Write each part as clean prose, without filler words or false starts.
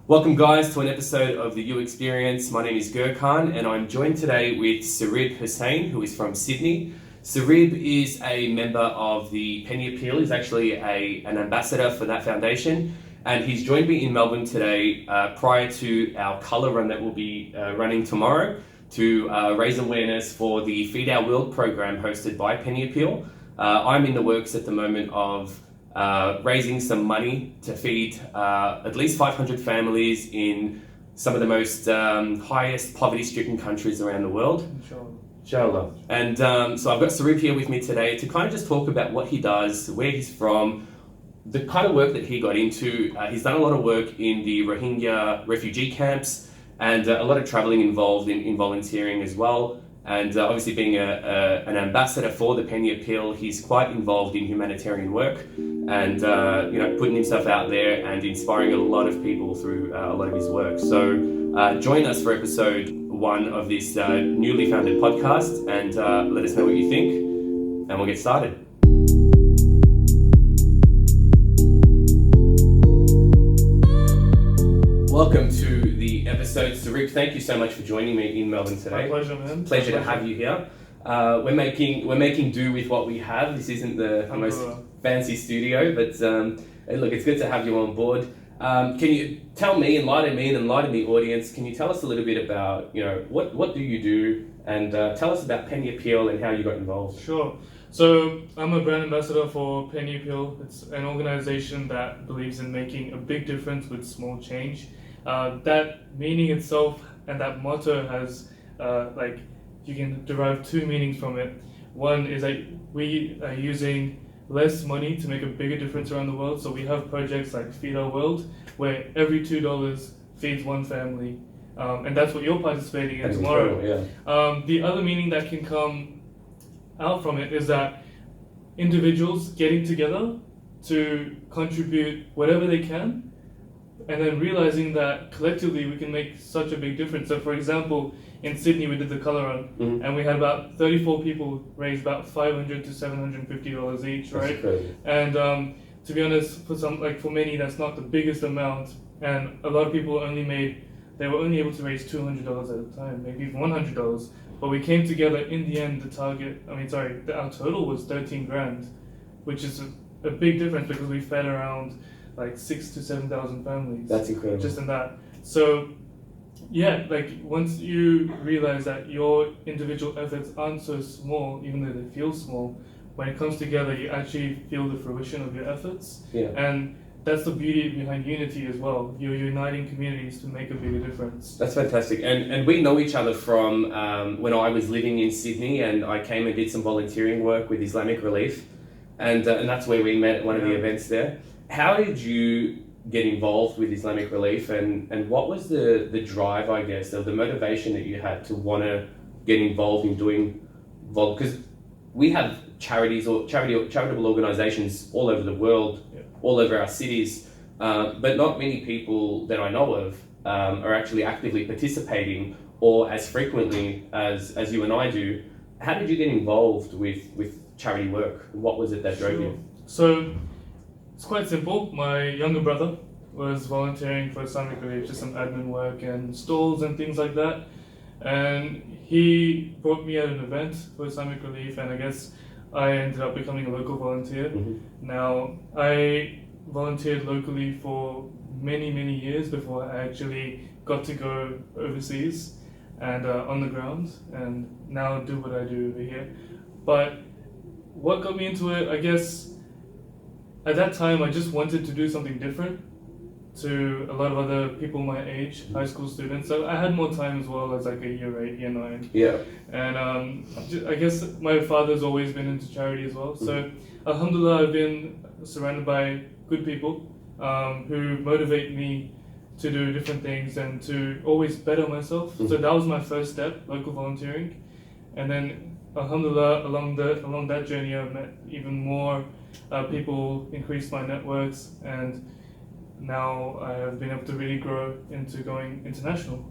Welcome guys to an episode of the You Experience. My name is Gokhan and I'm joined today with Sarib Hussain, who is from Sydney. Sarib is a member of the Penny Appeal. He's actually an ambassador for that foundation, and he's joined me in Melbourne today prior to our colour run that will be running tomorrow to raise awareness for the Feed Our World program hosted by Penny Appeal. I'm in the works at the moment of raising some money to feed at least 500 families in some of the most highest poverty-stricken countries around the world. Inshallah. And so I've got Sarib here with me today to kind of just talk about what he does, where he's from, the kind of work that he got into. He's done a lot of work in the Rohingya refugee camps and a lot of traveling involved in volunteering as well. And obviously being an ambassador for the Penny Appeal, he's quite involved in humanitarian work and putting himself out there and inspiring a lot of people through a lot of his work. So join us for episode 1 of this newly founded podcast and let us know what you think, and we'll get started. Welcome to the episode. Sarib, thank you so much for joining me in Melbourne today. My pleasure, man. Pleasure to have you here. We're making do with what we have. This isn't the most fancy studio, but look, it's good to have you on board. Can you tell me, enlighten the audience, can you tell us a little bit about, what do you do, and tell us about Penny Appeal and how you got involved? Sure. So I'm a brand ambassador for Penny Appeal. It's an organization that believes in making a big difference with small change. That meaning itself and that motto has you can derive 2 meanings from it. One is that we are using less money to make a bigger difference around the world. So we have projects like Feed Our World, where every $2 feeds one family. And that's what you're participating in tomorrow. Yeah. The other meaning that can come out from it is that individuals getting together to contribute whatever they can, and then realizing that collectively we can make such a big difference. So for example, in Sydney we did the colour run, and we had about 34 people raise about $500 to $750 each, right? That's crazy. And to be honest, for many that's not the biggest amount, and a lot of people were only able to raise $200 at a time, maybe even $100. But we came together in the end. Our total was 13 grand, which is a big difference because we fed around like 6,000 to 7,000 families. That's incredible. Just in that. So yeah, once you realize that your individual efforts aren't so small, even though they feel small, when it comes together, you actually feel the fruition of your efforts. Yeah. And that's the beauty behind unity as well. You're uniting communities to make a bigger difference. That's fantastic. And we know each other from when I was living in Sydney and I came and did some volunteering work with Islamic Relief. And that's where we met at one of the events there. How did you get involved with Islamic Relief, and what was the drive, I guess, or the motivation that you had to want to get involved in doing because we have charities or charitable organizations all over the world, all over our cities, but not many people that I know of are actually actively participating or as frequently as you and I do. How did you get involved with charity work? What was it that drove you? So it's quite simple. My younger brother was volunteering for Islamic Relief, just some admin work and stalls and things like that. And he brought me at an event for Islamic Relief, and I guess I ended up becoming a local volunteer. Mm-hmm. Now, I volunteered locally for many, many years before I actually got to go overseas and on the ground, and now do what I do over here. But what got me into it, I guess, at that time, I just wanted to do something different to a lot of other people my age, high school students. So I had more time as well as like a year 8, year 9. Yeah. And I guess my father's always been into charity as well. So alhamdulillah, I've been surrounded by good people who motivate me to do different things and to always better myself. So that was my first step, local volunteering. And then alhamdulillah, along that journey, I've met even more people, increased my networks, and now I have been able to really grow into going international.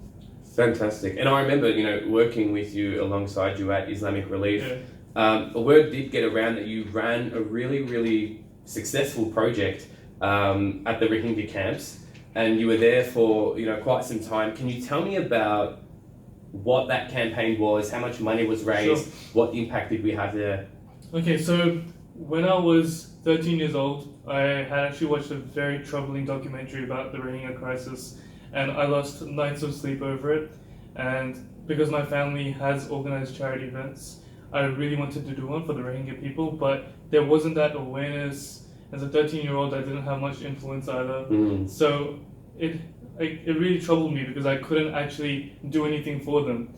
Fantastic. And I remember, working with you alongside you at Islamic Relief. Yeah. A word did get around that you ran a really, really successful project at the Rohingya camps. and you were there for quite some time. Can you tell me about what that campaign was, how much money was raised, Sure. what impact did we have there? Okay, so when I was 13 years old, I had actually watched a very troubling documentary about the Rohingya crisis, and I lost nights of sleep over it. And because my family has organized charity events, I really wanted to do one for the Rohingya people, but there wasn't that awareness. As a 13-year-old, I didn't have much influence either. So it really troubled me because I couldn't actually do anything for them.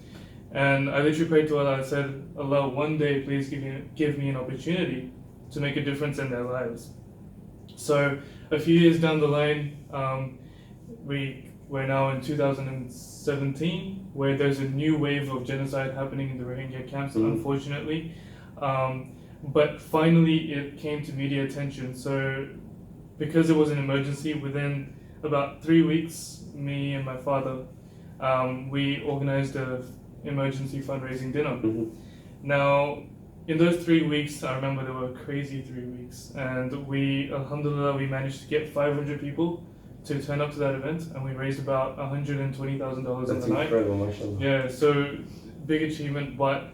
And I literally prayed to Allah. I said, Allah, one day please give me an opportunity to make a difference in their lives. So a few years down the line, we're now in 2017, where there's a new wave of genocide happening in the Rohingya camps, unfortunately. But finally it came to media attention. So because it was an emergency, within about 3 weeks, me and my father, we organized a emergency fundraising dinner. Now, in those 3 weeks, I remember they were crazy 3 weeks, and alhamdulillah, we managed to get 500 people to turn up to that event, and we raised about $120,000 in the night. Incredible, mashallah. Yeah, so big achievement, but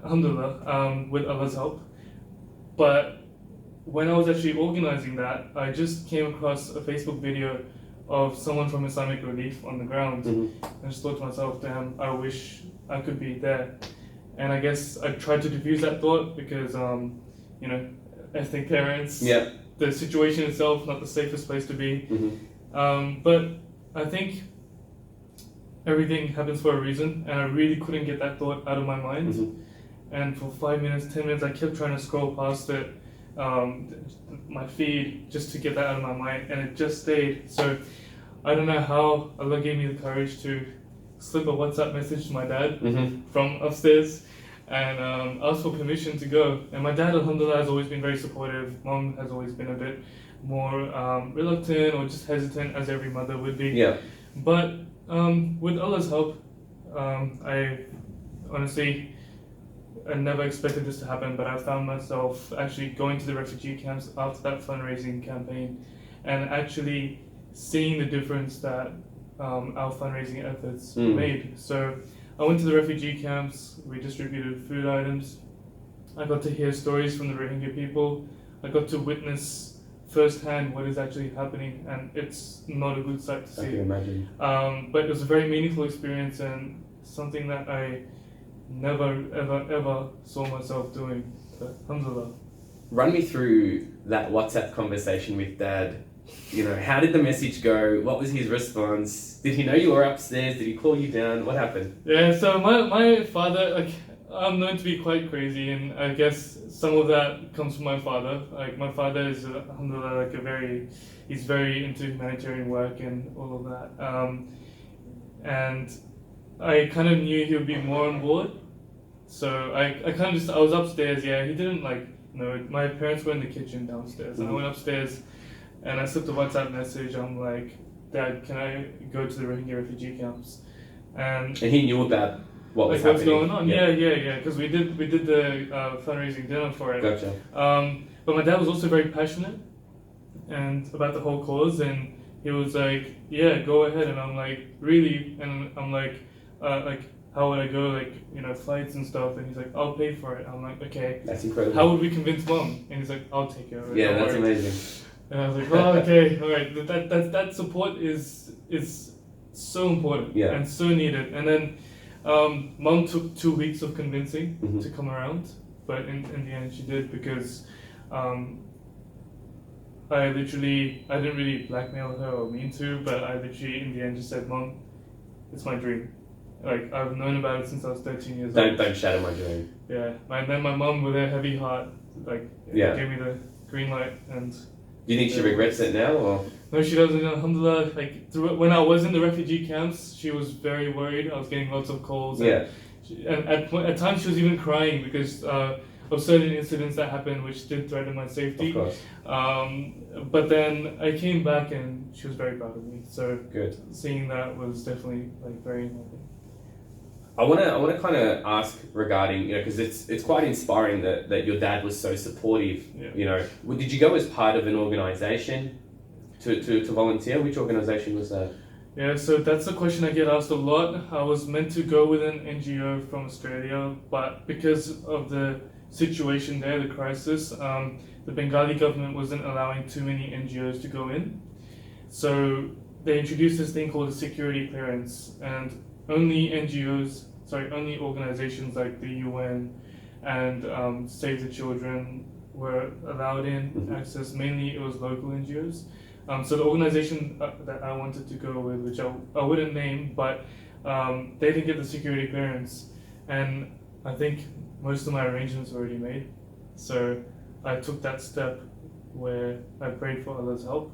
alhamdulillah, with Allah's help. But when I was actually organizing that, I just came across a Facebook video of someone from Islamic Relief on the ground, and I just thought to myself, damn, I wish I could be there. And I guess I tried to diffuse that thought because, ethnic parents, the situation itself, not the safest place to be. But I think everything happens for a reason, and I really couldn't get that thought out of my mind. And for 5 minutes, 10 minutes, I kept trying to scroll past it, my feed, just to get that out of my mind, and it just stayed. So I don't know how Allah gave me the courage to slip a WhatsApp message to my dad from upstairs and ask for permission to go. And my dad, alhamdulillah, has always been very supportive. Mom has always been a bit more reluctant or just hesitant, as every mother would be. But with Allah's help, I honestly, I never expected this to happen, but I found myself actually going to the refugee camps after that fundraising campaign and actually seeing the difference that our fundraising efforts made. So I went to the refugee camps, we distributed food items, I got to hear stories from the Rohingya people, I got to witness firsthand what is actually happening, and it's not a good sight to see. I can imagine. But it was a very meaningful experience and something that I never ever saw myself doing. But alhamdulillah. Run me through that WhatsApp conversation with Dad. How did the message go? What was his response? Did he know you were upstairs? Did he call you down? What happened? Yeah, so my father, I'm known to be quite crazy, and I guess some of that comes from my father. My father is, alhamdulillah, he's very into humanitarian work and all of that. And I kind of knew he would be more on board. So I was upstairs, he didn't my parents were in the kitchen downstairs. And I went upstairs and I slipped a WhatsApp message. I'm like, Dad, can I go to the Rohingya refugee camps? And he knew about what was happening. What's going on? Yeah. Because we did the fundraising dinner for it. Gotcha. But my dad was also very passionate and about the whole cause, and he was like, yeah, go ahead. And I'm like, really? And I'm like, how would I go? Flights and stuff. And he's like, I'll pay for it. I'm like, okay. That's incredible. How would we convince Mom? And he's like, I'll take care of it. Yeah, that's amazing. And I was like, well, okay, all right. That support is so important and so needed. And then Mom took 2 weeks of convincing to come around, but in the end she did, because I didn't really blackmail her or mean to, but I literally in the end just said, Mom, it's my dream. I've known about it since I was 13 years old. Don't shatter my dream. Yeah, and then my mom, with her heavy heart, gave me the green light. And do you think she regrets it now, or? No, she doesn't. Alhamdulillah. When I was in the refugee camps, she was very worried. I was getting lots of calls. And at times she was even crying because of certain incidents that happened, which did threaten my safety. Of course. But then I came back and she was very proud of me. So good. Seeing that was definitely very important. I want to kind of ask regarding, because it's quite inspiring that your dad was so supportive. Did you go as part of an organization? to volunteer? Which organisation was that? Yeah, so that's a question I get asked a lot. I was meant to go with an NGO from Australia, but because of the situation there, the crisis, the Bengali government wasn't allowing too many NGOs to go in. So they introduced this thing called a security clearance, and only only organizations like the UN and Save the Children were allowed in access. Mainly it was local NGOs. So the organization that I wanted to go with, which I wouldn't name, but they didn't get the security clearance, and I think most of my arrangements were already made. So I took that step where I prayed for Allah's help,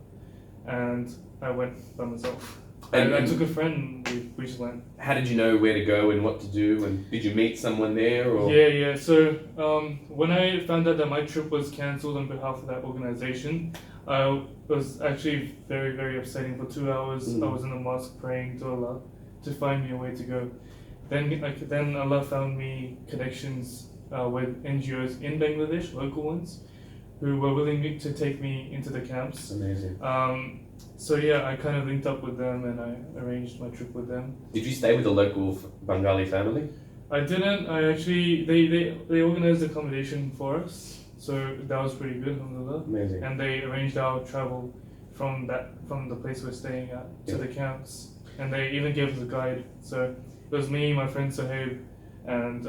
and I went by myself. And I took a friend, we just went. How did you know where to go and what to do, and did you meet someone there? Or? Yeah. So when I found out that my trip was cancelled on behalf of that organization, it was actually very, very upsetting. For 2 hours, I was in the mosque praying to Allah to find me a way to go. Then Allah found me connections with NGOs in Bangladesh, local ones, who were willing to take me into the camps. Amazing. So yeah, I kind of linked up with them and I arranged my trip with them. Did you stay with a local Bengali family? I didn't. I actually they organized accommodation for us, so that was pretty good, alhamdulillah. Amazing. And they arranged our travel from the place we're staying at to the camps, and they even gave us a guide. So it was me, my friend Sarib, and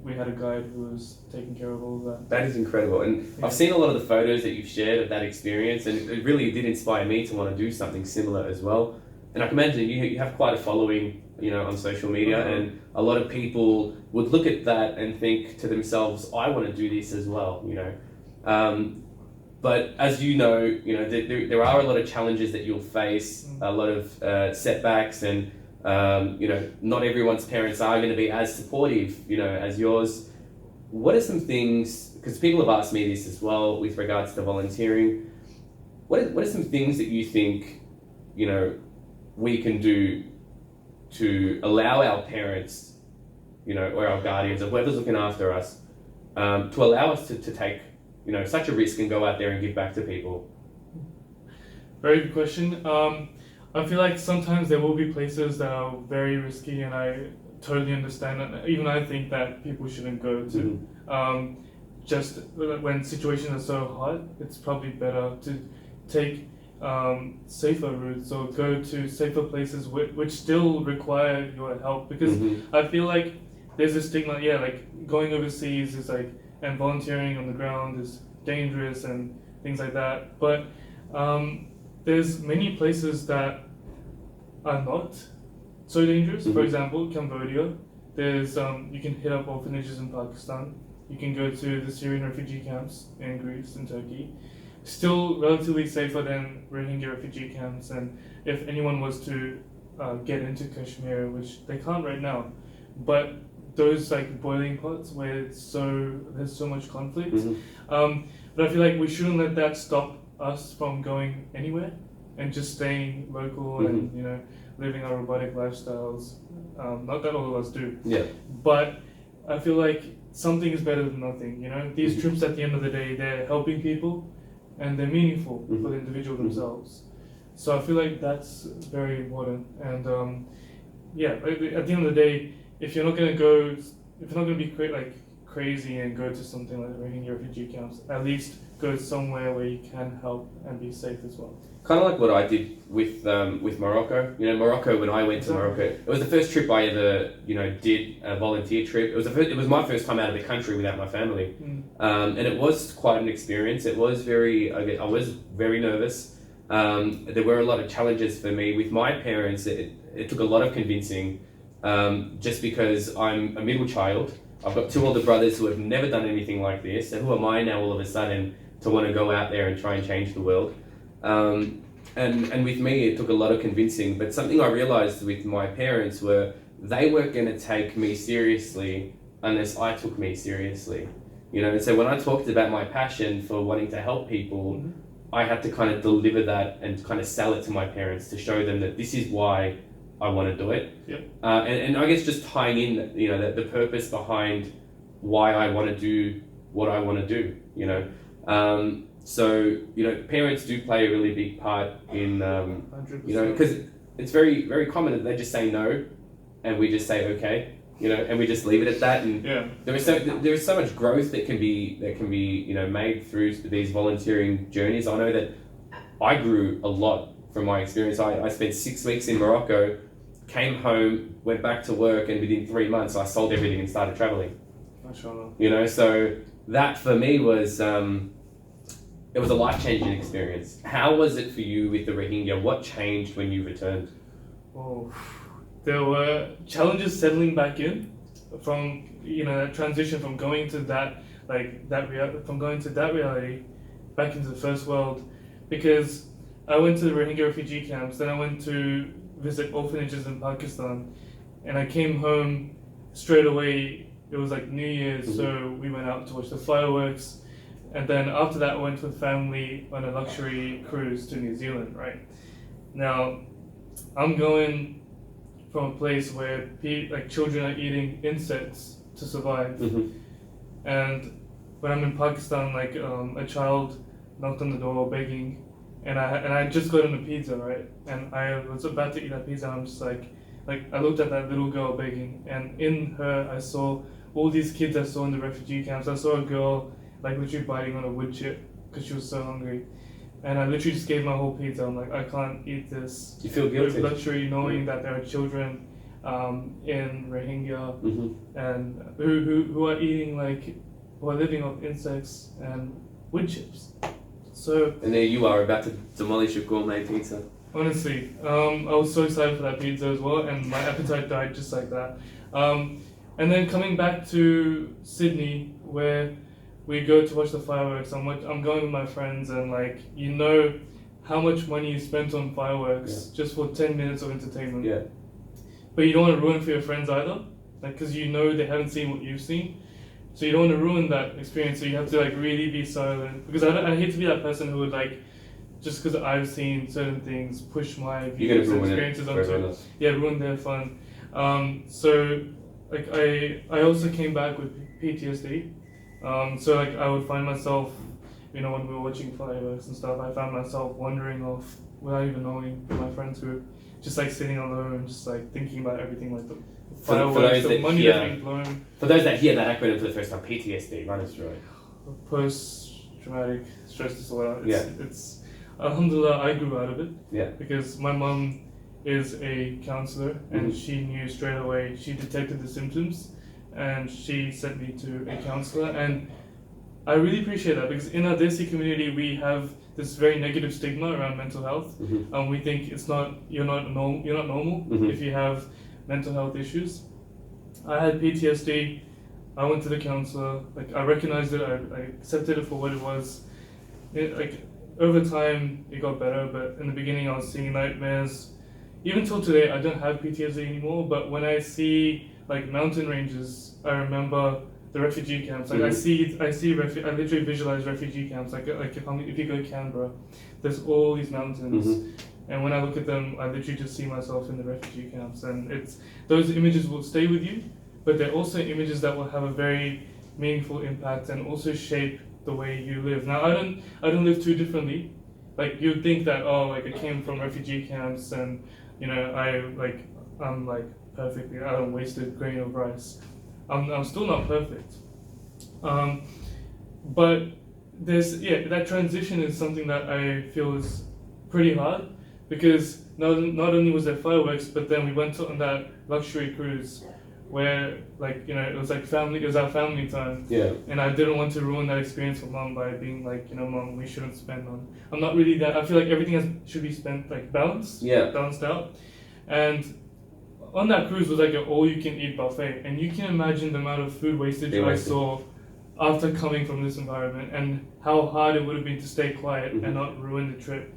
we had a guide who was taking care of all of that. That is incredible, and I've seen a lot of the photos that you've shared of that experience, and it really did inspire me to want to do something similar as well. And I can imagine you have quite a following, on social media, and a lot of people would look at that and think to themselves, I want to do this as well, But as you know, there are a lot of challenges that you'll face, a lot of setbacks, and not everyone's parents are going to be as supportive, as yours. What are some things, because people have asked me this as well with regards to volunteering, what are some things that you think, we can do to allow our parents, or our guardians, or whoever's looking after us, to allow us to take, such a risk and go out there and give back to people? Very good question. I feel like sometimes there will be places that are very risky, and I totally understand that. Even I think that people shouldn't go to. Just when situations are so hot, it's probably better to take safer routes or go to safer places which still require your help, because I feel like there's a stigma, like going overseas is like, and volunteering on the ground is dangerous and things like that, but there's many places that are not so dangerous. For example, Cambodia, there's you can hit up orphanages in Pakistan, you can go to the Syrian refugee camps in Greece and Turkey, still relatively safer than Rohingya refugee camps. And if anyone was to get into Kashmir, which they can't right now, but those like boiling pots where there's so much conflict, but I feel like we shouldn't let that stop us from going anywhere and just staying local and living our robotic lifestyles. Not that all of us do, but I feel like something is better than nothing. These trips at the end of the day, they're helping people and they're meaningful for the individual themselves. So I feel like that's very important. And at the end of the day, if you're not going to be crazy and go to something like Rohingya refugee camps, at least go somewhere where you can help and be safe as well. Kind of like what I did with Morocco. Morocco, when I went to Morocco, it was the first trip I ever did a volunteer trip. It was my first time out of the country without my family, and it was quite an experience. It was I was very nervous. There were a lot of challenges for me with my parents. It took a lot of convincing, just because I'm a middle child. I've got 2 older brothers who have never done anything like this, and who am I now all of a sudden to want to go out there and try and change the world? And with me, it took a lot of convincing. But something I realized with my parents were they weren't going to take me seriously unless I took me seriously. And so when I talked about my passion for wanting to help people, I had to kind of deliver that and kind of sell it to my parents to show them that this is why I want to do it. And I guess just tying in, the purpose behind why I want to do what I want to do, So, parents do play a really big part in, 100%. because it's very, very common that they just say no and we just say okay, and we just leave it at that. And Yeah. there is so much growth that can be made through these volunteering journeys. I know that I grew a lot from my experience. I spent 6 weeks in Morocco, came home, went back to work, and within 3 months I sold everything and started traveling. Mashallah. So that for me was it was a life-changing experience. How was it for you with the Rohingya? What changed when you returned? Oh, there were challenges settling back in from that transition from going to from going to that reality back into the first world, because I went to the Rohingya refugee camps, then I went to visit orphanages in Pakistan, and I came home straight away. It was like New Year's, so we went out to watch the fireworks. And then after that, I went with family on a luxury cruise to New Zealand, right? Now, I'm going from a place where children are eating insects to survive. And when I'm in Pakistan, a child knocked on the door begging, and I just got on a pizza, right? And I was about to eat that pizza, and I'm just like I looked at that little girl begging, and in her I saw all these kids I saw in the refugee camps. I saw a girl literally biting on a wood chip because she was so hungry. And I literally just gave my whole pizza. I'm like, I can't eat this. You feel guilty? With luxury, knowing that there are children in Rohingya and who are eating who are living off insects and wood chips. So. And there you are about to demolish your gourmet pizza. Honestly, I was so excited for that pizza as well, and my appetite died just like that. And then coming back to Sydney, where we go to watch the fireworks. I'm going with my friends, and how much money you spent on fireworks just for 10 minutes of entertainment. Yeah. But you don't want to ruin it for your friends either, because they haven't seen what you've seen. So you don't want to ruin that experience. So you have to really be silent, because I hate to be that person who would just because I've seen certain things, push my views and experiences onto it. Yeah, ruin their fun. So I also came back with PTSD. So I would find myself, when we were watching fireworks and stuff, I found myself wandering off without even knowing my friends group, just sitting alone, just thinking about everything, the fireworks, the money that's being blown. For those that hear that acronym for the first time, PTSD, run us through it. Post-traumatic stress disorder. It's alhamdulillah, I grew out of it. Yeah. Because my mum is a counselor, and she knew straight away. She detected the symptoms, and she sent me to a counselor. And I really appreciate that, because in our Desi community we have this very negative stigma around mental health. We think you're not normal if you have mental health issues. I had PTSD. I went to the counselor. I recognized it. I accepted it for what it was. Over time it got better, but in the beginning I was seeing nightmares. Even till today, I don't have PTSD anymore, but when I see mountain ranges, I remember the refugee camps. I literally visualize refugee camps. If you go to Canberra, there's all these mountains, and when I look at them, I literally just see myself in the refugee camps. And those images will stay with you, but they're also images that will have a very meaningful impact and also shape the way you live. Now, I don't live too differently. You'd think that I came from refugee camps, and I'm perfectly, I don't waste a grain of rice. I'm still not perfect. But that transition is something that I feel is pretty hard, because not only was there fireworks, but then we went on that luxury cruise where it was family, it was our family time. Yeah. And I didn't want to ruin that experience for mom by being mom, we shouldn't spend on. I'm not really that. I feel everything should be spent balanced out. And on that cruise was an all-you-can-eat buffet, and you can imagine the amount of food wastage I saw after coming from this environment, and how hard it would have been to stay quiet and not ruin the trip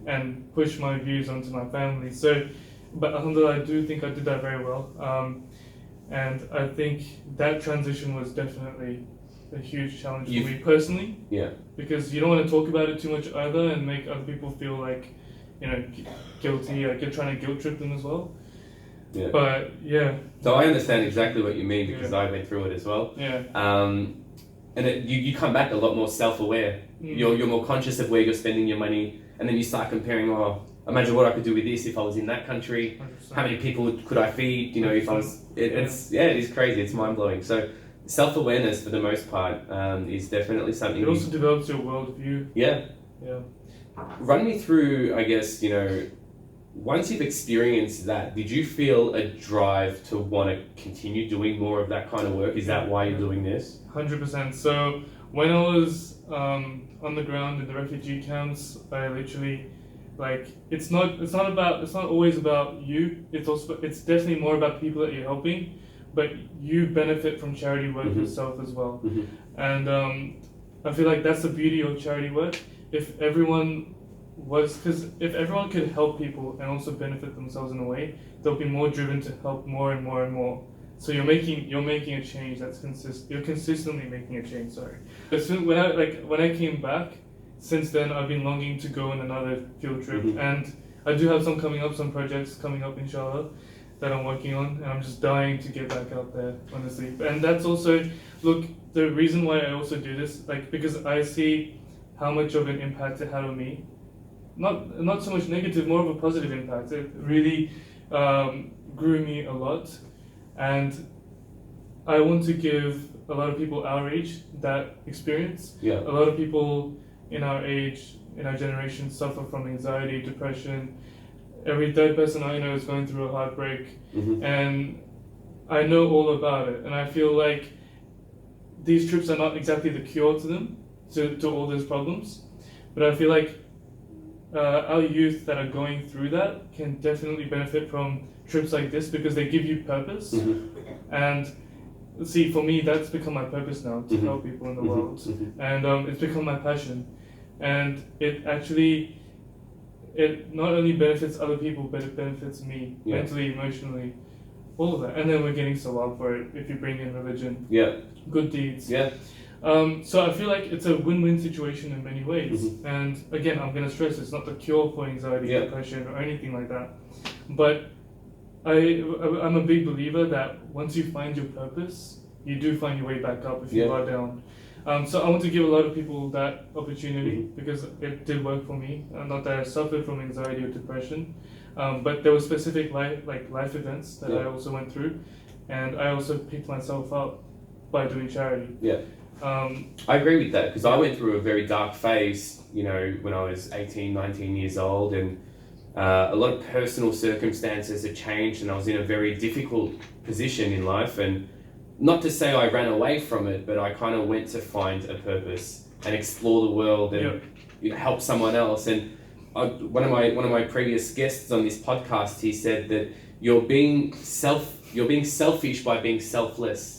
and push my views onto my family. So, but alhamdulillah, I do think I did that very well. And I think that transition was definitely a huge challenge for me personally. Yeah. Because you don't want to talk about it too much either, and make other people feel guilty, you're trying to guilt trip them as well. Yeah. But yeah. So I understand exactly what you mean, because I went through it as well. Yeah. and you come back a lot more self-aware. You're more conscious of where you're spending your money, and then you start comparing. Oh, imagine what I could do with this if I was in that country. 100%. How many people could I feed? You know, if I was. It is crazy. It's mind blowing. So self-awareness, for the most part, is definitely something. It also develops your worldview. Yeah. Yeah. Run me through, I guess, once you've experienced that, did you feel a drive to want to continue doing more of that kind of work? Is that why you're doing this? 100%. So when I was on the ground in the refugee camps, I literally, it's not always about you. It's definitely more about people that you're helping, but you benefit from charity work yourself as well. And I feel like that's the beauty of charity work. If everyone could help people and also benefit themselves in a way, they'll be more driven to help more and more and more. So you're making a change you're consistently making a change. Sorry. But when I came back, since then I've been longing to go on another field trip, and I do have some projects coming up, inshallah, that I'm working on, and I'm just dying to get back out there, honestly. And that's also, the reason why I also do this, because I see how much of an impact it had on me. Not so much negative, more of a positive impact. It really grew me a lot, and I want to give a lot of people our age that experience. Yeah. A lot of people in our age, in our generation, suffer from anxiety, depression. Every third person I know is going through a heartbreak, and I know all about it. And I feel like these trips are not exactly the cure to them, to all those problems, but I feel like our youth that are going through that can definitely benefit from trips like this, because they give you purpose. And see, for me, that's become my purpose now, to help people in the world. And it's become my passion. And it not only benefits other people, but it benefits me mentally, emotionally, all of that. And then we're getting sawab for it if you bring in religion, good deeds. So I feel like it's a win-win situation in many ways. And again, I'm going to stress, it's not the cure for anxiety, depression, or anything like that. But I'm a big believer that once you find your purpose, you do find your way back up if you are down. So I want to give a lot of people that opportunity, because it did work for me. Not that I suffered from anxiety or depression, but there were specific life events that I also went through, and I also picked myself up by doing charity. I agree with that, because I went through a very dark phase, when I was 18, 19 years old, and a lot of personal circumstances had changed, and I was in a very difficult position in life. And not to say I ran away from it, but I kind of went to find a purpose and explore the world and help someone else. And one of my previous guests on this podcast, he said that you're being selfish by being selfless.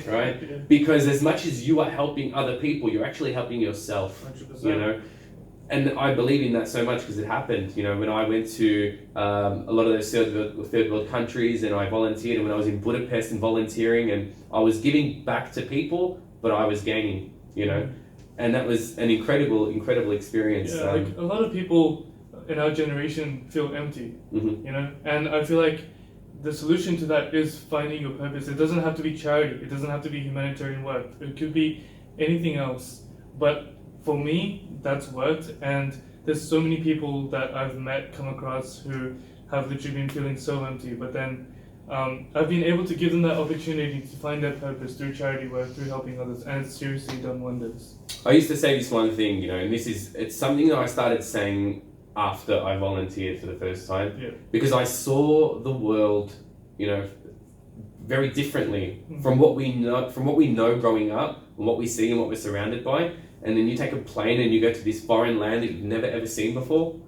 Right? Because as much as you are helping other people, you're actually helping yourself. 100%. And I believe in that so much, because it happened. When I went to a lot of those third world countries, and I volunteered, and when I was in Budapest and volunteering, and I was giving back to people, but I was gaining. And that was an incredible experience. A lot of people in our generation feel empty. And I feel like the solution to that is finding your purpose. It doesn't have to be charity. It doesn't have to be humanitarian work. It could be anything else. But for me, that's worked. And there's so many people that I've come across, who have literally been feeling so empty. But then I've been able to give them that opportunity to find their purpose through charity work, through helping others. And it's seriously done wonders. I used to say this one thing, and it's something that I started saying after I volunteered for the first time, because I saw the world, very differently from what we know growing up, and what we see and what we're surrounded by. And then you take a plane and you go to this foreign land that you've never ever seen before.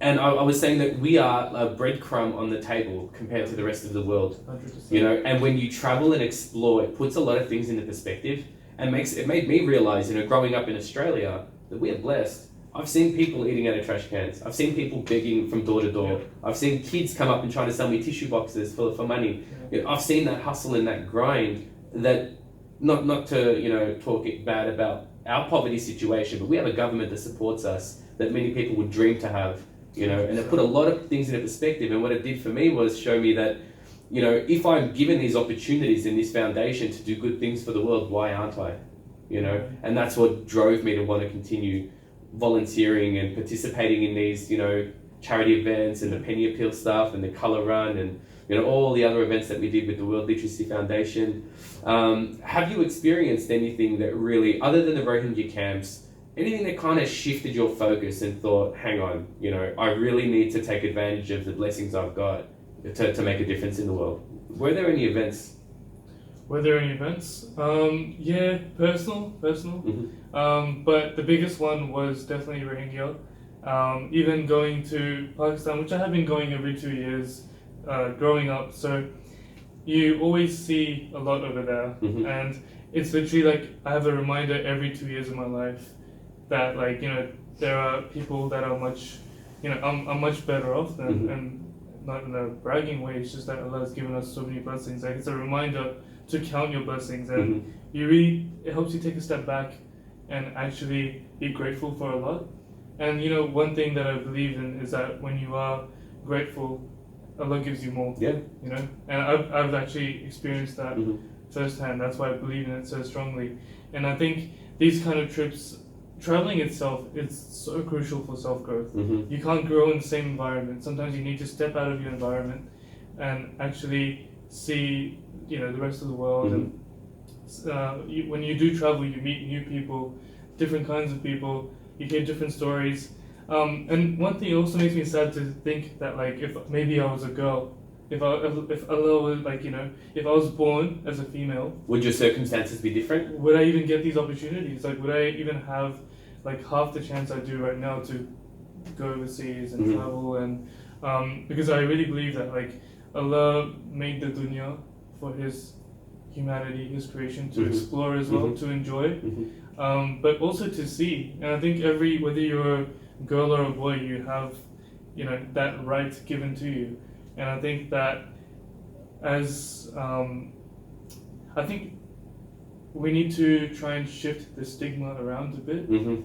And I was saying that we are a breadcrumb on the table compared to the rest of the world. 100%. And when you travel and explore, it puts a lot of things into perspective, and it made me realize, growing up in Australia, that we are blessed. I've seen people eating out of trash cans. I've seen people begging from door to door. I've seen kids come up and trying to sell me tissue boxes for money. I've seen that hustle and that grind. That not to talk bad about our poverty situation, but we have a government that supports us, that many people would dream to have. And it put a lot of things into perspective. And what it did for me was show me that, if I'm given these opportunities in this foundation to do good things for the world, why aren't I? you know, and that's what drove me to want to continue volunteering and participating in these, you know, charity events and the penny appeal stuff and the colour run and, you know, all the other events that we did with the World Literacy Foundation. Have you experienced anything that really, other than the Rohingya camps, anything that kind of shifted your focus and thought, hang on, you know, I really need to take advantage of the blessings I've got to make a difference in the world? Were there any events? Were there any events? Yeah, personal. Mm-hmm. But the biggest one was definitely Rohingya. Even going to Pakistan, which I have been going every 2 years growing up. So you always see a lot over there. Mm-hmm. And it's literally like I have a reminder every 2 years of my life that, like, you know, there are people that are much, you know, I'm much better off than, Mm-hmm. and not in a bragging way, it's just that Allah has given us so many blessings. Like, it's a reminder to count your blessings, and Mm-hmm. you really, it helps you take a step back and actually be grateful for a lot. And, you know, one thing that I believe in is that when you are grateful, Allah gives you more. Yeah. You know, and I've actually experienced that Mm-hmm. firsthand. That's why I believe in it so strongly. And I think these kind of trips, traveling itself, is so crucial for self-growth. Mm-hmm. You can't grow in the same environment. Sometimes you need to step out of your environment and actually see, you know, the rest of the world. Mm-hmm. And when you do travel, you meet new people, different kinds of people. You hear different stories. And one thing, it also makes me sad to think that, like, if maybe I was a girl, if Allah was, like, you know, if I was born as a female, Would your circumstances be different? would I even get these opportunities? Like, would I even have like half the chance I do right now to go overseas and Mhm. travel? And because I really believe that, like, Allah made the dunya for His humanity, His creation, to Mhm. explore as well, Mhm. to enjoy, Mm-hmm. but also to see. And I think whether you're a girl or a boy, you have, you know, that right given to you. And I think that as I think we need to try and shift the stigma around a bit, Mm-hmm.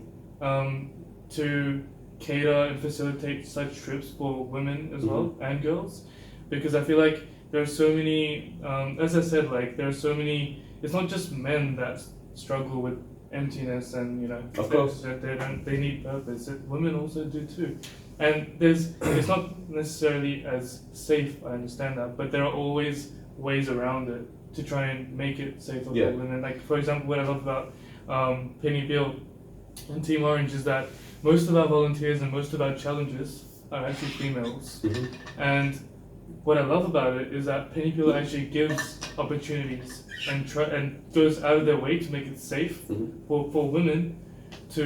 to cater and facilitate such trips for women as well and girls, because I feel like there are so many, as I said, like, there are so many. It's not just men that struggle with emptiness and, you know, Of course. that they need purpose. Women also do too, and it's not necessarily as safe. I understand that, but there are always ways around it to try and make it safer Yeah. for women. Like, for example, what I love about Penny Bill and Team Orange is that most of our volunteers and most of our challenges are actually females. Mm-hmm. And what I love about it is that Penny Bill actually gives opportunities and goes out of their way to make it safe Mhm. for women to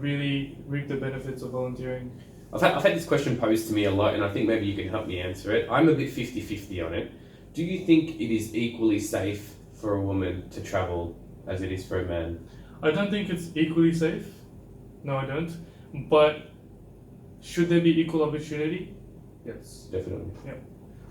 really reap the benefits of volunteering. I've had this question posed to me a lot, and I think maybe you can help me answer it. I'm a bit 50-50 on it. Do you think it is equally safe for a woman to travel as it is for a man? I don't think it's equally safe. No, I don't. But should there be equal opportunity? Yes. Definitely. Yeah.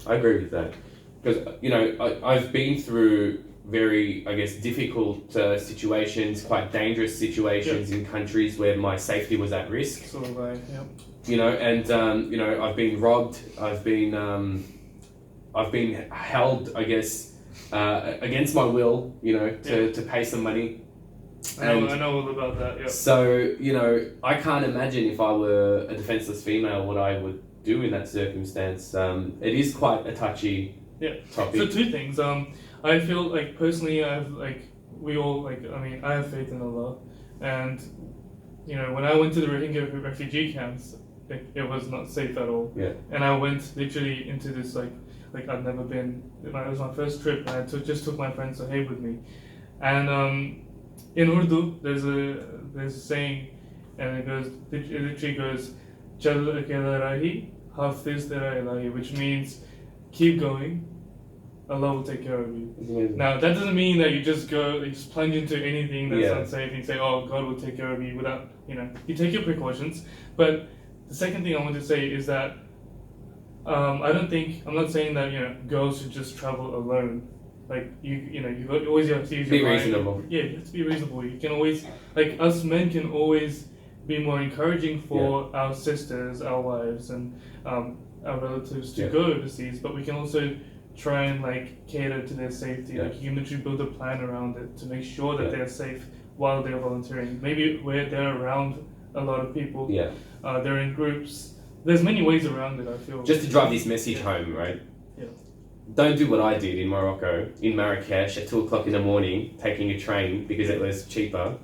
I agree with that. Because, you know, I've been through very, I guess, difficult situations, quite dangerous situations in countries where my safety was at risk. So have I. Yeah. You know, and you know, I've been robbed. I've been held, I guess, against my will. You know, to pay some money. I know all about that. Yeah. So, you know, I can't imagine if I were a defenseless female what I would do in that circumstance. It is quite a touchy topic. So two things. I feel like personally, I have faith in Allah, and, you know, when I went to the Rohingya refugee camps, it was not safe at all. Yeah. And I went literally into this like I'd never been. It was my first trip, and I just took my friend Sahib with me, and in Urdu there's a saying, and it literally goes, "Chal akela rahi, hafiz tera ilahi," which means keep going, Allah will take care of you. Now, that doesn't mean that you just plunge into anything that's unsafe and say, oh, God will take care of you without, you know, you take your precautions. But the second thing I want to say is that I'm not saying that, you know, girls should just travel alone. Like, you always have to use your mind. Reasonable. Yeah, you have to be reasonable. You can always, like, us men can always be more encouraging for our sisters, our wives, and our relatives to go overseas, but we can also try and like cater to their safety. Yeah. Like you literally build a plan around it to make sure that Yeah. they're safe while they're volunteering. Maybe where they're around a lot of people. Yeah. They're in groups. There's many ways around it, I feel. Just to drive this message home, right? Yeah. Don't do what I did in Morocco, in Marrakesh at 2 o'clock in the morning, taking a train because it was cheaper,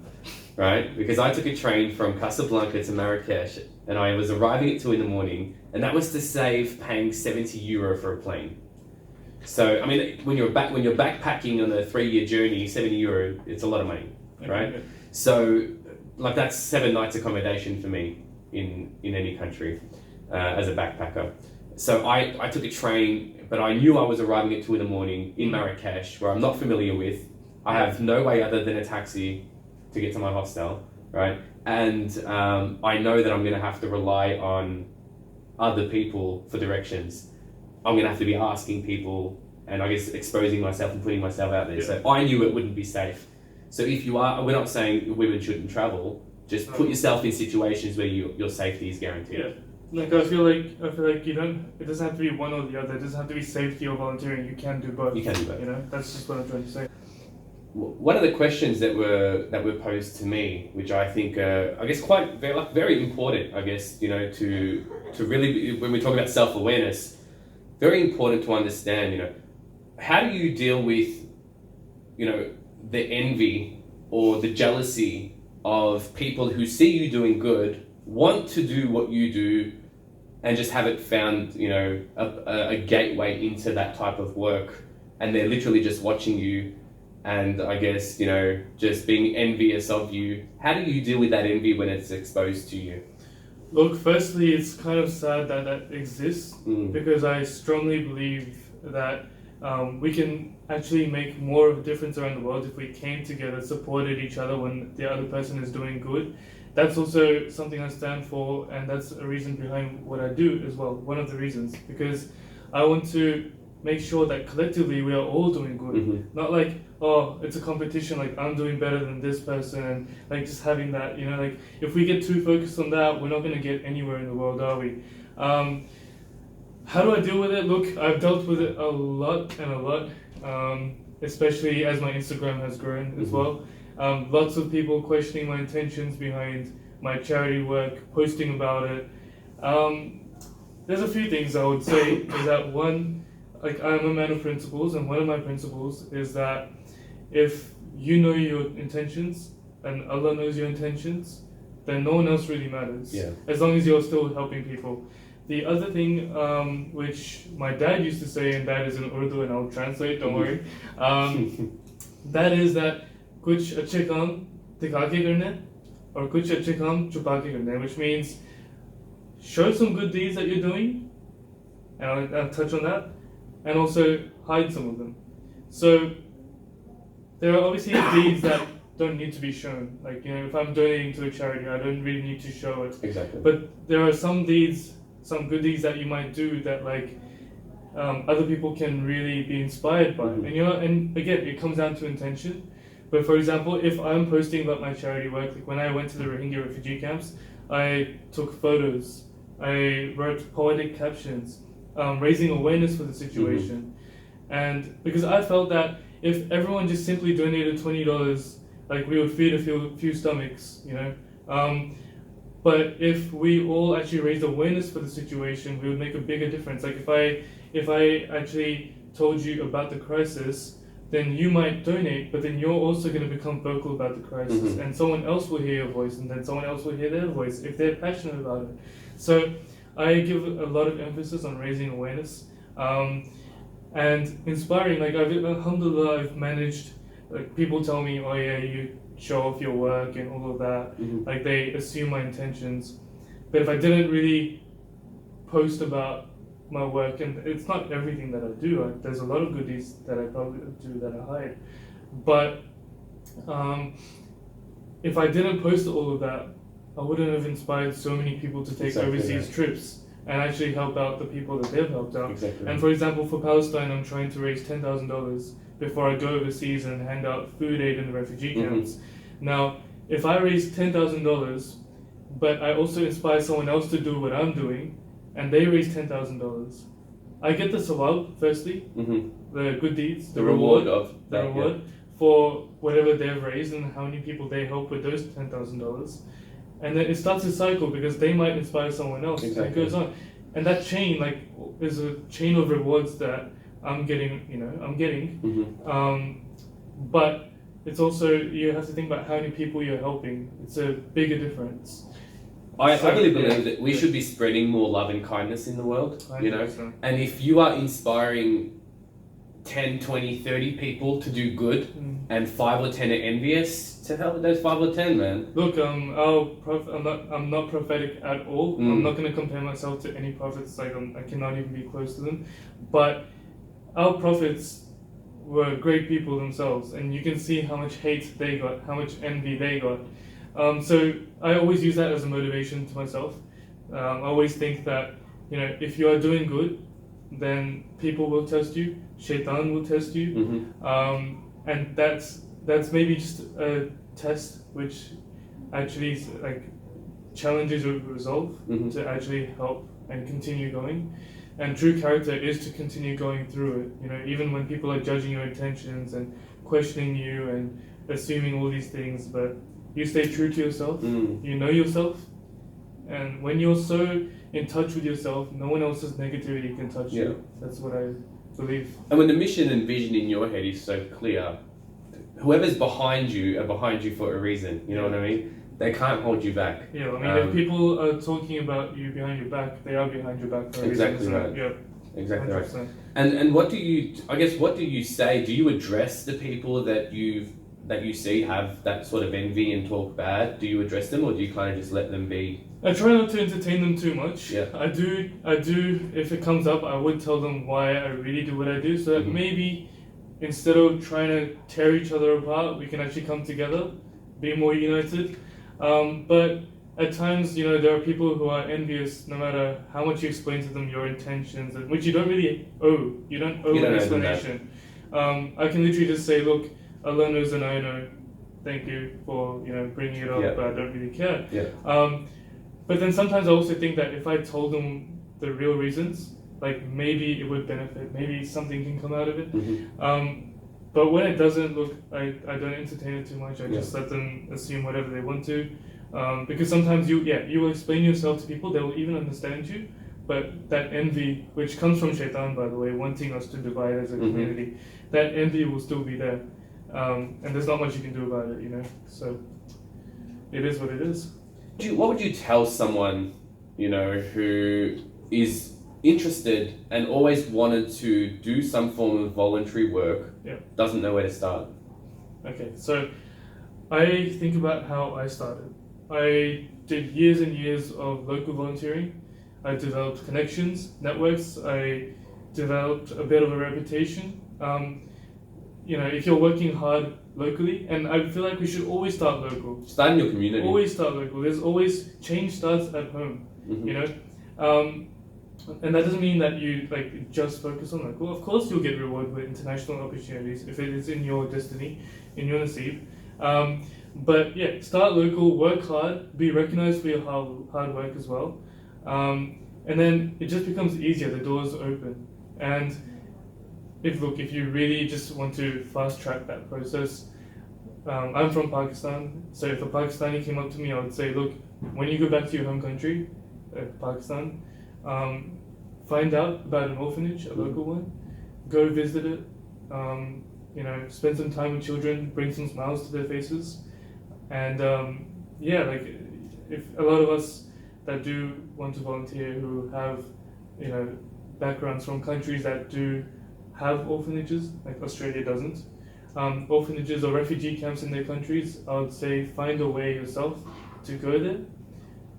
right? Because I took a train from Casablanca to Marrakesh and I was arriving at 2 in the morning, and that was to save paying €70 for a plane. So, I mean, when you're backpacking on a 3-year journey, €70, it's a lot of money, right? Okay. So, like that's 7 nights accommodation for me in any country as a backpacker. So I took a train, but I knew I was arriving at 2 in the morning in Marrakesh, where I'm not familiar with. I have no way other than a taxi to get to my hostel, right? And I know that I'm going to have to rely on other people for directions. I'm going to have to be asking people and I guess exposing myself and putting myself out there. Yeah. So I knew it wouldn't be safe. So if you are, we're not saying women shouldn't travel, just put yourself in situations where your safety is guaranteed. Yeah. Like I feel like you don't. It doesn't have to be one or the other. It doesn't have to be safety or volunteering. You can do both. You can do both. You know, that's just what I'm trying to say. One of the questions that were posed to me, which I think I guess quite very important, I guess, you know, to really, when we talk about self-awareness, very important to understand, you know, how do you deal with, you know, the envy or the jealousy of people who see you doing good, want to do what you do, and just haven't found, you know, a gateway into that type of work, and they're literally just watching you and I guess, you know, just being envious of you. How do you deal with that envy when it's exposed to you? Look, firstly, it's kind of sad that that exists because I strongly believe that we can actually make more of a difference around the world if we came together, supported each other when the other person is doing good. That's also something I stand for, and that's a reason behind what I do as well. One of the reasons, because I want to make sure that collectively we are all doing good. Not like, oh, it's a competition, like I'm doing better than this person, and like just having that, you know, like if we get too focused on that, we're not going to get anywhere in the world, are we? How do I deal with it? Look, I've dealt with it a lot, especially as my Instagram has grown as well. Lots of people questioning my intentions behind my charity work, posting about it. There's a few things I would say is that one, like I'm a man of principles, and one of my principles is that if you know your intentions and Allah knows your intentions, then no one else really matters. Yeah. As long as you're still helping people. The other thing, which my dad used to say, and that is in Urdu, and I'll translate, don't worry, that is that kuch achhe kaam dikha ke karne or kuch achhe kaam chupa ke karne, which means show some good deeds that you're doing, and I'll touch on that, and also hide some of them. So there are obviously deeds that don't need to be shown. Like, you know, if I'm donating to a charity, I don't really need to show it. Exactly. But there are some deeds, some good deeds that you might do that like other people can really be inspired by. And you know, and again, it comes down to intention. But for example, if I'm posting about my charity work, like when I went to the Rohingya refugee camps, I took photos, I wrote poetic captions, raising awareness for the situation. And because I felt that if everyone just simply donated $20, like we would feed a few stomachs, you know. But if we all actually raised awareness for the situation, we would make a bigger difference. Like if I actually told you about the crisis, then you might donate, but then you're also going to become vocal about the crisis, and someone else will hear your voice, and then someone else will hear their voice if they're passionate about it. So I give a lot of emphasis on raising awareness and inspiring. Like alhamdulillah, I've managed. Like people tell me, oh yeah, you show off your work and all of that. Like they assume my intentions, but if I didn't really post about my work, and it's not everything that I do. There's a lot of goodies that I probably do that I hide, but if I didn't post all of that, I wouldn't have inspired so many people to take overseas trips and actually help out the people that they've helped out. And for example, for Palestine, I'm trying to raise $10,000 before I go overseas and hand out food aid in the refugee camps. Now, if I raise $10,000, but I also inspire someone else to do what I'm doing, and they raise $10,000, I get the sawab firstly, the good deeds, The reward of the that, reward for whatever they've raised and how many people they help with those $10,000, and then it starts a cycle because they might inspire someone else. And it goes on, and that chain is a chain of rewards that I'm getting. But it's also, you have to think about how many people you're helping. It's a bigger difference. I really believe that we should be spreading more love and kindness in the world, 100%. And if you are inspiring 10, 20, 30 people to do good and 5 or 10 are envious, to hell with those 5 or 10, man. Look, I'm not prophetic at all. I'm not going to compare myself to any prophets. I cannot even be close to them. But our prophets were great people themselves, and you can see how much hate they got, how much envy they got. So I always use that as a motivation to myself. I always think that, if you are doing good, then people will test you, shaitan will test you, and that's maybe just a test which actually challenges your resolve to actually help and continue going. And true character is to continue going through it. Even when people are judging your intentions and questioning you and assuming all these things, but you stay true to yourself. You know yourself, and when you're so in touch with yourself, no one else's negativity can touch you. That's what I believe. And when the mission and vision in your head is so clear, whoever's behind you are behind you for a reason. You know what I mean? They can't hold you back. Yeah, I mean, if people are talking about you behind your back, they are behind your back for a reason. Exactly right. Yeah. Exactly 100%. right. And what do you say? Do you address the people that you see have that sort of envy and talk bad? Do you address them, or do you kind of just let them be? I try not to entertain them too much. Yeah. I do. If it comes up, I would tell them why I really do what I do, so that maybe instead of trying to tear each other apart, we can actually come together, be more united. But at times, there are people who are envious no matter how much you explain to them your intentions, which you don't really owe. You don't owe an explanation. I can literally just say, look, Allah knows and I know. Thank you for bringing it up, but I don't really care. But then sometimes I also think that if I told them the real reasons, maybe it would benefit. Maybe something can come out of it. But when it doesn't, look, I don't entertain it too much. I just let them assume whatever they want to. Because sometimes you will explain yourself to people, they will even understand you. But that envy, which comes from shaitan, by the way, wanting us to divide as a community, that envy will still be there. And there's not much you can do about it, So it is what it is. What would you tell someone, who is interested and always wanted to do some form of voluntary work, doesn't know where to start? Okay, so I think about how I started. I did years and years of local volunteering. I developed connections, networks. I developed a bit of a reputation. If you're working hard locally, and I feel like we should always start local. Start in your community. Always start local. There's always, change starts at home, and that doesn't mean that you just focus on local. Of course you'll get rewarded with international opportunities if it is in your destiny, in your nasib. But start local, work hard, be recognized for your hard work as well. And then it just becomes easier, the doors open. And if you really just want to fast track that process, I'm from Pakistan, so if a Pakistani came up to me, I would say, look, when you go back to your home country, Pakistan, find out about an orphanage, a local one, go visit it, spend some time with children, bring some smiles to their faces, and if a lot of us that do want to volunteer who have, backgrounds from countries that do have orphanages, like Australia doesn't, orphanages or refugee camps in their countries, I would say find a way yourself to go there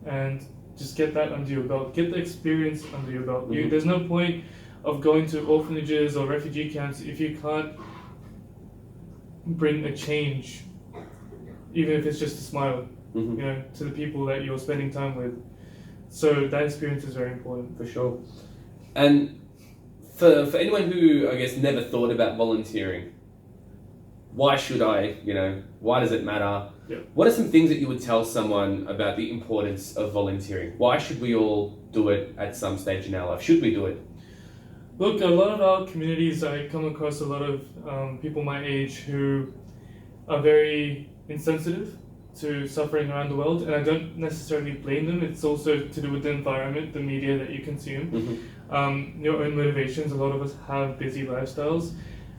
and just get that under your belt, get the experience under your belt. There's no point of going to orphanages or refugee camps if you can't bring a change, even if it's just a smile, to the people that you're spending time with. So that experience is very important. For sure. And for anyone who, I guess, never thought about volunteering, why should I, why does it matter? What are some things that you would tell someone about the importance of volunteering? Why should we all do it at some stage in our life? Should we do it? Look, a lot of our communities, I come across a lot of people my age who are very insensitive to suffering around the world, and I don't necessarily blame them. It's also to do with the environment, the media that you consume, your own motivations. A lot of us have busy lifestyles,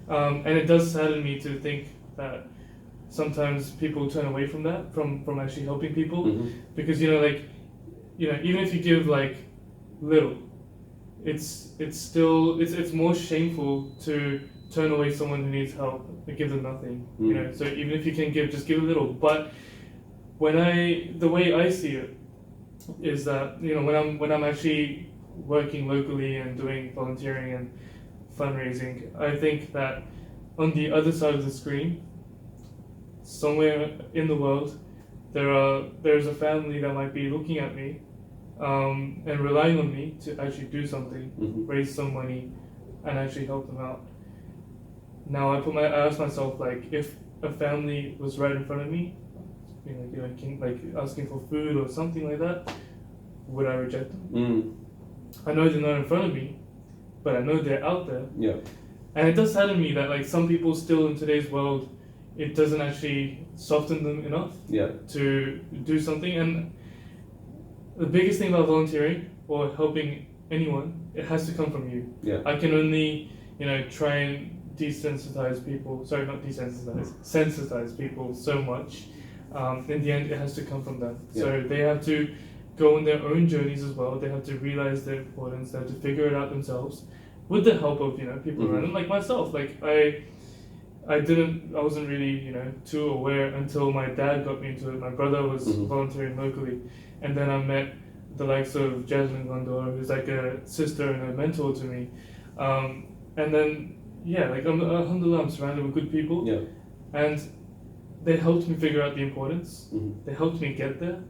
and it does sadden me to think that sometimes people turn away from that, from actually helping people, because even if you give like little, it's more shameful to turn away someone who needs help and give them nothing. So even if you can give, just give a little. But the way I see it is that when I'm actually working locally and doing volunteering and fundraising, I think that on the other side of the screen, somewhere in the world, there's a family that might be looking at me and relying on me to actually do something, raise some money, and actually help them out. Now I ask myself, like, if a family was right in front of me, asking for food or something like that, would I reject them? I know they're not in front of me, but I know they're out there. Yeah. And it does sadden me that like some people still in today's world, it doesn't actually soften them enough to do something. And the biggest thing about volunteering or helping anyone, it has to come from you. Yeah. I can only, try and desensitize people. Sorry, not desensitize, sensitize people so much. In the end, it has to come from them. Yeah. So they have to go on their own journeys as well. They have to realize their importance. They have to figure it out themselves, with the help of people around them, like myself. Like I wasn't really too aware until my dad got me into it. My brother was volunteering locally, and then I met the likes of Jasmine Gondor, who's like a sister and a mentor to me. And then alhamdulillah, I'm surrounded with good people, and they helped me figure out the importance. They helped me get there,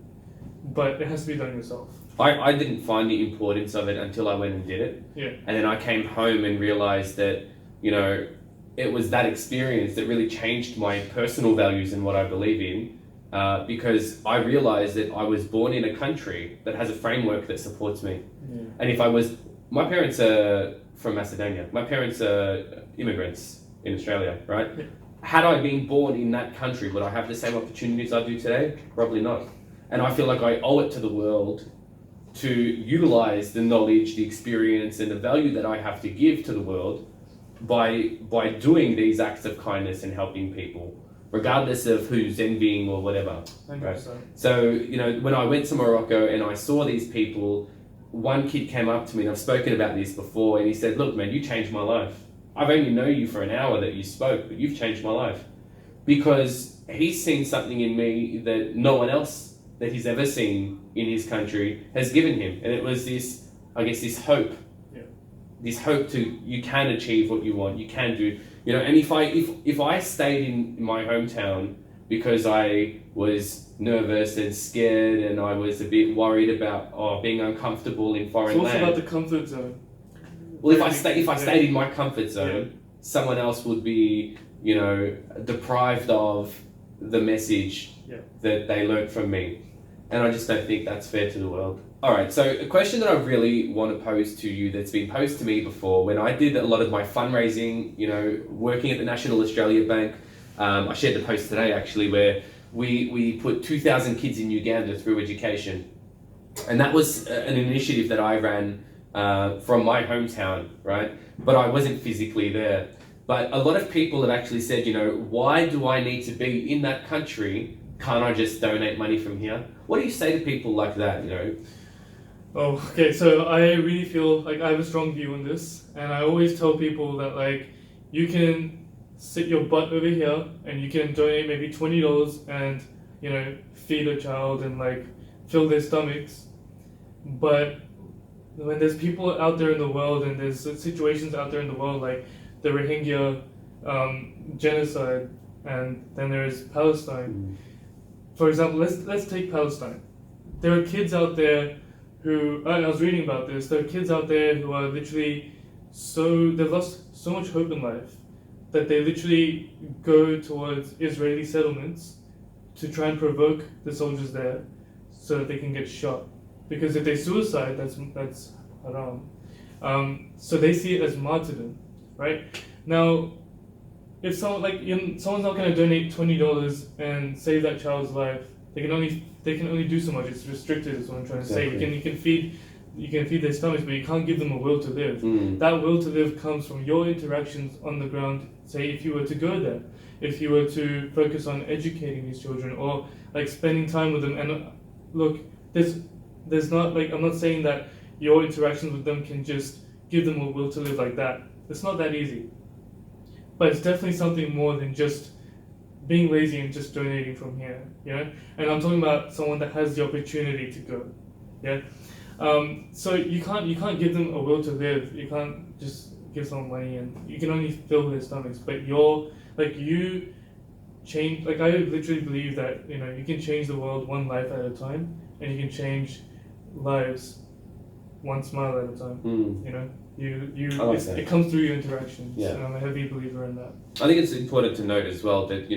but it has to be done yourself. I didn't find the importance of it until I went and did it. Yeah. And then I came home and realized that, it was that experience that really changed my personal values and what I believe in, because I realized that I was born in a country that has a framework that supports me. Yeah. And my parents are from Macedonia. My parents are immigrants in Australia, right? Yeah. Had I been born in that country, would I have the same opportunities I do today? Probably not. And I feel like I owe it to the world to utilize the knowledge, the experience, and the value that I have to give to the world by doing these acts of kindness and helping people, regardless of who's envying or whatever. Right? So, when I went to Morocco and I saw these people, one kid came up to me, and I've spoken about this before, and he said, "Look, man, you changed my life. I've only known you for an hour that you spoke, but you've changed my life." Because he's seen something in me that no one else that he's ever seen in his country has given him. And it was this hope. Yeah. This hope you can achieve what you want, you can do. And if I stayed in my hometown because I was nervous and scared and I was a bit worried about being uncomfortable in foreign land. It's also about the comfort zone. Well, if I stayed in my comfort zone, someone else would be, deprived of the message that they learnt from me. And I just don't think that's fair to the world. All right, so a question that I really want to pose to you that's been posed to me before, when I did a lot of my fundraising, working at the National Australia Bank, I shared the post today actually, where we put 2,000 kids in Uganda through education. And that was an initiative that I ran from my hometown, right? But I wasn't physically there. But a lot of people have actually said, why do I need to be in that country? Can't I just donate money from here? What do you say to people like that, Oh, okay, so I really feel like I have a strong view on this, and I always tell people that you can sit your butt over here and you can donate maybe $20 and feed a child and fill their stomachs, but when there's people out there in the world and there's situations out there in the world like the Rohingya genocide, and then there's Palestine. For example, let's take Palestine. There are kids out there who, and I was reading about this, there are kids out there who are literally they've lost so much hope in life that they literally go towards Israeli settlements to try and provoke the soldiers there so that they can get shot. Because if they suicide, that's haram. So they see it as martyrdom, right? Now, if someone's not going to donate $20 and save that child's life, they can only do so much. It's restricted, is what I'm trying to say. You can feed their stomachs, but you can't give them a will to live. That will to live comes from your interactions on the ground. Say, if you were to go there, if you were to focus on educating these children or like spending time with them. And look, there's not like, I'm not saying that your interactions with them can just give them a will to live like that. It's not that easy. But it's definitely something more than just being lazy and just donating from here, yeah. And I'm talking about someone that has the opportunity to go, yeah. So you can't give them a will to live. You can't just give someone money and you can only fill their stomachs. But you change. Like, I literally believe that you can change the world one life at a time, and you can change lives one smile at a time. It comes through your interactions, and I'm a heavy believer in that. I think it's important to note as well that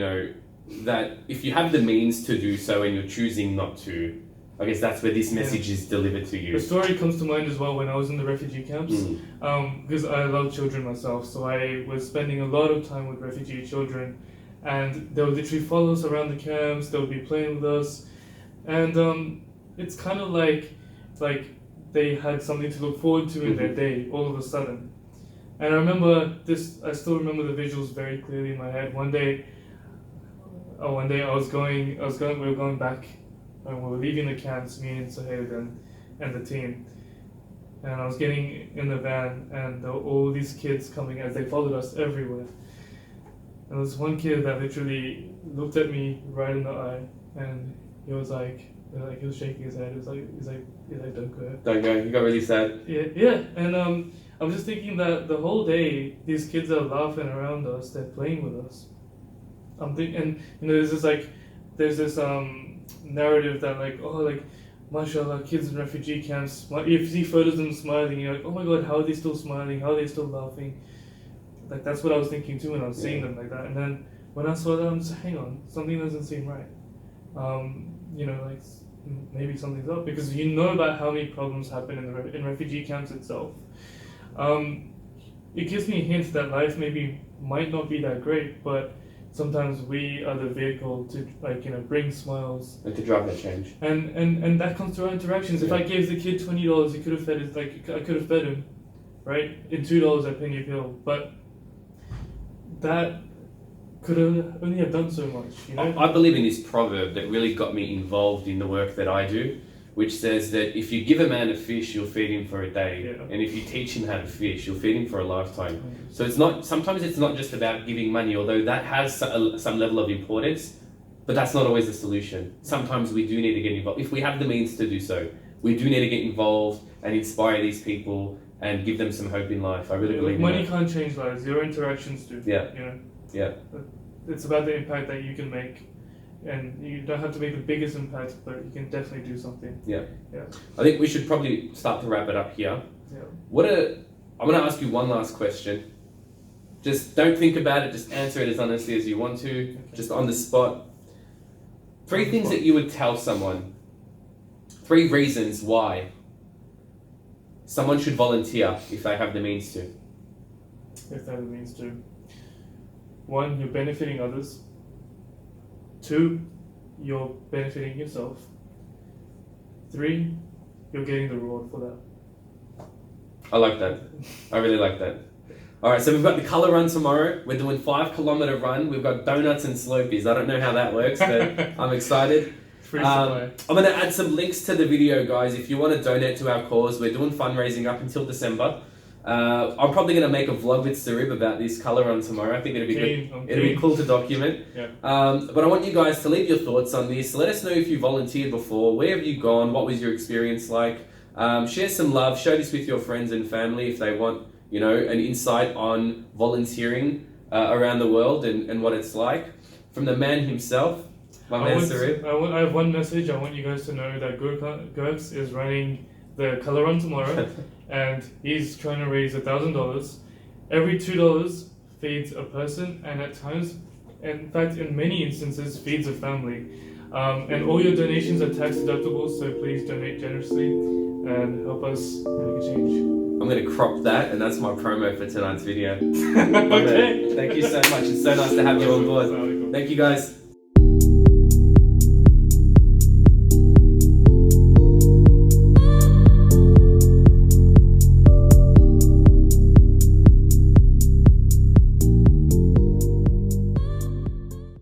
that if you have the means to do so and you're choosing not to, I guess that's where this message is delivered to you. The story comes to mind as well when I was in the refugee camps, because I love children myself, so I was spending a lot of time with refugee children, and they would literally follow us around the camps. They would be playing with us, and it's kind of like they had something to look forward to in their day all of a sudden. And I still remember the visuals very clearly in my head. One day we were going back, and we were leaving the camps, me and Sohail and the team. And I was getting in the van, and there were all these kids coming as they followed us everywhere. And there was one kid that literally looked at me right in the eye, and he was he was shaking his head. He's like, don't go. Don't go. You got really sad. Yeah. And I'm just thinking that the whole day these kids are laughing around us. They're playing with us. There's this narrative that mashallah, kids in refugee camps. You see photos of them smiling. You're like, oh my God, how are they still smiling? How are they still laughing? Like, that's what I was thinking too when I was seeing them like that. And then when I saw them, I'm just hang on, something doesn't seem right. Maybe something's up, because about how many problems happen in refugee camps itself. It gives me a hint that life might not be that great, but sometimes we are the vehicle to bring smiles and to drive that change. And that comes through our interactions. If I gave the kid $20, he could have fed I could have fed him, right? In $2 at Penny Hill, but that could only have done so much, I believe in this proverb that really got me involved in the work that I do, which says that if you give a man a fish, you'll feed him for a day, and if you teach him how to fish, you'll feed him for a lifetime. So sometimes it's not just about giving money, although that has some level of importance, but that's not always the solution. Sometimes we do need to get involved. If we have the means to do so, we do need to get involved and inspire these people and give them some hope in life. I really believe in that. Money can't change lives. Your interactions do. Yeah. It's about the impact that you can make, and you don't have to make the biggest impact, but you can definitely do something. Yeah. I think we should probably start to wrap it up here. Yeah. I'm going to ask you one last question. Just don't think about it. Just answer it as honestly as you want to. Okay. Just on the spot. 3 things that you would tell someone. 3 reasons why someone should volunteer if they have the means to. If they have the means to. 1, you're benefiting others. 2, you're benefiting yourself. 3, you're getting the reward for that. I like that. I really like that. Alright, so we've got the colour run tomorrow. We're doing 5-kilometre run. We've got donuts and Slopies. I don't know how that works, but I'm excited. Free supply. I'm going to add some links to the video, guys. If you want to donate to our cause, we're doing fundraising up until December. I'm probably going to make a vlog with Sarib about this colour run tomorrow. I think it'll be good. It'll be cool to document. Yeah. But I want you guys to leave your thoughts on this. Let us know if you volunteered before. Where have you gone? What was your experience like? Share some love. Share this with your friends and family if they want, an insight on volunteering around the world and what it's like. From the man himself, Sarib. I have one message. I want you guys to know that Gurks is running the colour run tomorrow, and he's trying to raise $1,000. Every $2 feeds a person, and at times, in fact, in many instances, feeds a family. And all your donations are tax deductible, so please donate generously and help us make a change. I'm going to crop that, and that's my promo for tonight's video. Okay. Thank you so much. It's so nice to have you on board. Thank you, guys.